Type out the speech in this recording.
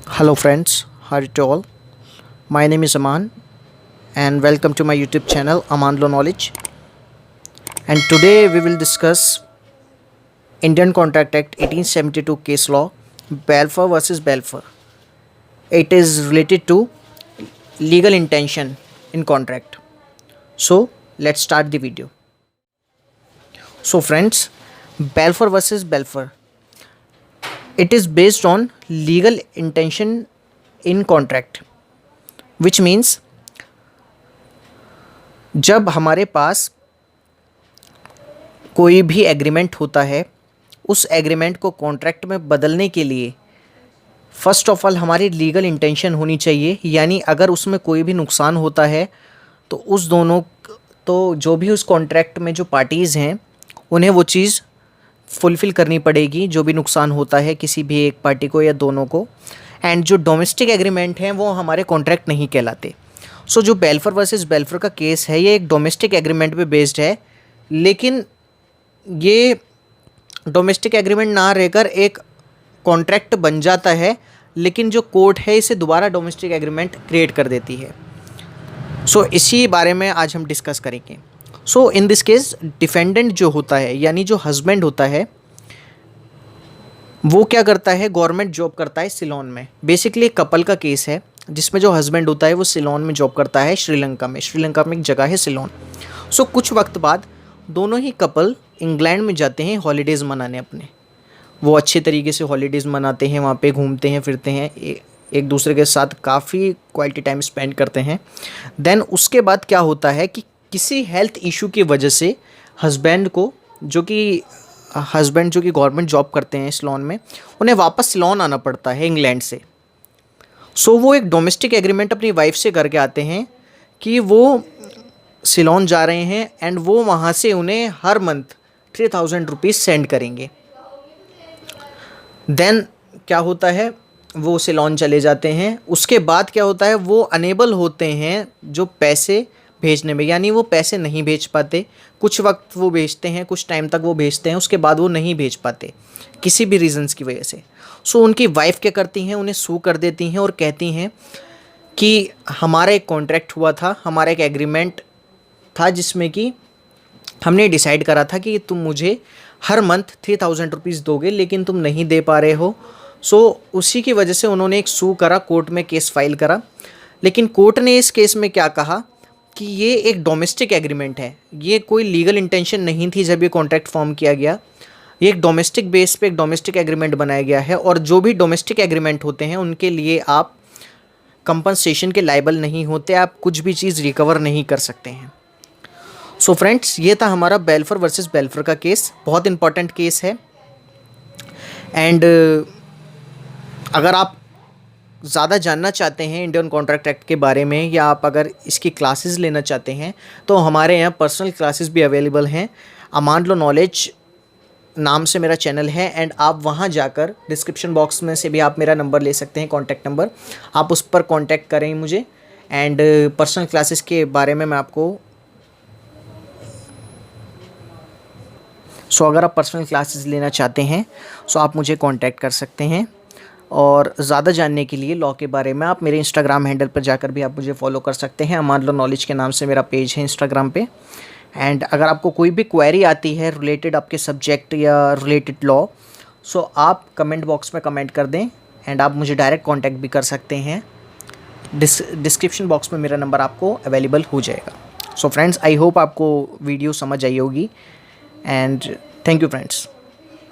Hello friends, how are you all? My name is Aman and welcome to my YouTube channel Aman Law Knowledge. And today we will discuss Indian Contract Act 1872 case law Balfour versus Balfour. It is related to legal intention in contract. So let's start the video. So friends, Balfour versus Balfour. It is based on legal intention in contract, which means जब हमारे पास कोई भी agreement होता है, उस agreement को contract में बदलने के लिए फ़र्स्ट ऑफ ऑल हमारी लीगल इंटेंशन होनी चाहिए। यानी अगर उसमें कोई भी नुकसान होता है तो जो भी उस कॉन्ट्रैक्ट में जो पार्टीज़ हैं उन्हें वो चीज़ फुलफ़िल करनी पड़ेगी, जो भी नुकसान होता है किसी भी एक पार्टी को या दोनों को। एंड जो डोमेस्टिक एग्रीमेंट हैं वो हमारे कॉन्ट्रैक्ट नहीं कहलाते। सो जो बेल्फोर वर्सेस बेल्फोर का केस है ये एक डोमेस्टिक एग्रीमेंट पे बेस्ड है, लेकिन ये डोमेस्टिक एग्रीमेंट ना रहकर एक कॉन्ट्रैक्ट बन जाता है, लेकिन जो कोर्ट है इसे दोबारा डोमेस्टिक एग्रीमेंट क्रिएट कर देती है। सो इसी बारे में आज हम डिस्कस करेंगे। सो इन दिस केस डिफेंडेंट जो होता है यानी जो हस्बैंड होता है वो क्या करता है, गवर्नमेंट जॉब करता है सिलोन में। बेसिकली एक कपल का केस है जिसमें जो हस्बैंड होता है वो सिलोन में जॉब करता है, श्रीलंका में एक जगह है सिलोन। सो कुछ वक्त बाद दोनों ही कपल इंग्लैंड में जाते हैं हॉलीडेज़ मनाने अपने। वो अच्छे तरीके से हॉलीडेज़ मनाते हैं, वहाँ पे घूमते हैं फिरते हैं, एक दूसरे के साथ काफ़ी क्वालिटी टाइम स्पेंड करते हैं। देन उसके बाद क्या होता है कि किसी हेल्थ इशू की वजह से हस्बैंड जो कि गवर्नमेंट जॉब करते हैं सिलोन में, उन्हें वापस सिलोन आना पड़ता है इंग्लैंड से। सो वो एक डोमेस्टिक एग्रीमेंट अपनी वाइफ से करके आते हैं कि वो सिलोन जा रहे हैं एंड वो वहाँ से उन्हें हर मंथ 3000 रुपीज़ सेंड करेंगे। देन क्या होता है, वो सिलोन चले जाते हैं। उसके बाद क्या होता है, वो अनेबल होते हैं जो पैसे भेजने में, यानी वो पैसे नहीं भेज पाते। कुछ वक्त वो भेजते हैं, कुछ टाइम तक वो भेजते हैं, उसके बाद वो नहीं भेज पाते किसी भी रीज़न्स की वजह से। सो उनकी वाइफ क्या करती हैं, उन्हें सू कर देती हैं और कहती हैं कि हमारा एक कॉन्ट्रैक्ट हुआ था, हमारा एक एग्रीमेंट था जिसमें कि हमने डिसाइड करा था कि तुम मुझे हर मंथ 3000 रुपीज़ दोगे, लेकिन तुम नहीं दे पा रहे हो। सो उसी की वजह से उन्होंने एक सू करा, कोर्ट में केस फाइल करा। लेकिन कोर्ट ने इस केस में क्या कहा कि ये एक डोमेस्टिक एग्रीमेंट है, ये कोई लीगल इंटेंशन नहीं थी जब ये कॉन्ट्रैक्ट फॉर्म किया गया। ये एक डोमेस्टिक बेस पे एक डोमेस्टिक एग्रीमेंट बनाया गया है, और जो भी डोमेस्टिक एग्रीमेंट होते हैं उनके लिए आप कंपनसेशन के लायबल नहीं होते, आप कुछ भी चीज़ रिकवर नहीं कर सकते हैं। सो फ्रेंड्स, ये था हमारा बेल्फोर वर्सेस बेल्फोर का केस। बहुत इंपॉर्टेंट केस है। एंड अगर आप ज़्यादा जानना चाहते हैं इंडियन कॉन्ट्रैक्ट एक्ट के बारे में, या आप अगर इसकी क्लासेस लेना चाहते हैं, तो हमारे यहाँ पर्सनल क्लासेस भी अवेलेबल हैं। अमान लॉ नॉलेज नाम से मेरा चैनल है, एंड आप वहाँ जाकर डिस्क्रिप्शन बॉक्स में से भी आप मेरा नंबर ले सकते हैं, कॉन्टैक्ट नंबर। आप उस पर कॉन्टैक्ट करें मुझे, एंड पर्सनल क्लासेस के बारे में मैं आपको अगर आप पर्सनल क्लासेस लेना चाहते हैं सो आप मुझे कांटेक्ट कर सकते हैं। और ज़्यादा जानने के लिए लॉ के बारे में आप मेरे इंस्टाग्राम हैंडल पर जाकर भी आप मुझे फॉलो कर सकते हैं। अमान लॉ नॉलेज के नाम से मेरा पेज है इंस्टाग्राम पे। एंड अगर आपको कोई भी क्वेरी आती है रिलेटेड आपके सब्जेक्ट या रिलेटेड लॉ, सो आप कमेंट बॉक्स में कमेंट कर दें, एंड आप मुझे डायरेक्ट कॉन्टैक्ट भी कर सकते हैं। डिस्क्रिप्शन बॉक्स में मेरा नंबर आपको अवेलेबल हो जाएगा। सो फ्रेंड्स, आई होप आपको वीडियो समझ आई होगी, एंड थैंक यू फ्रेंड्स।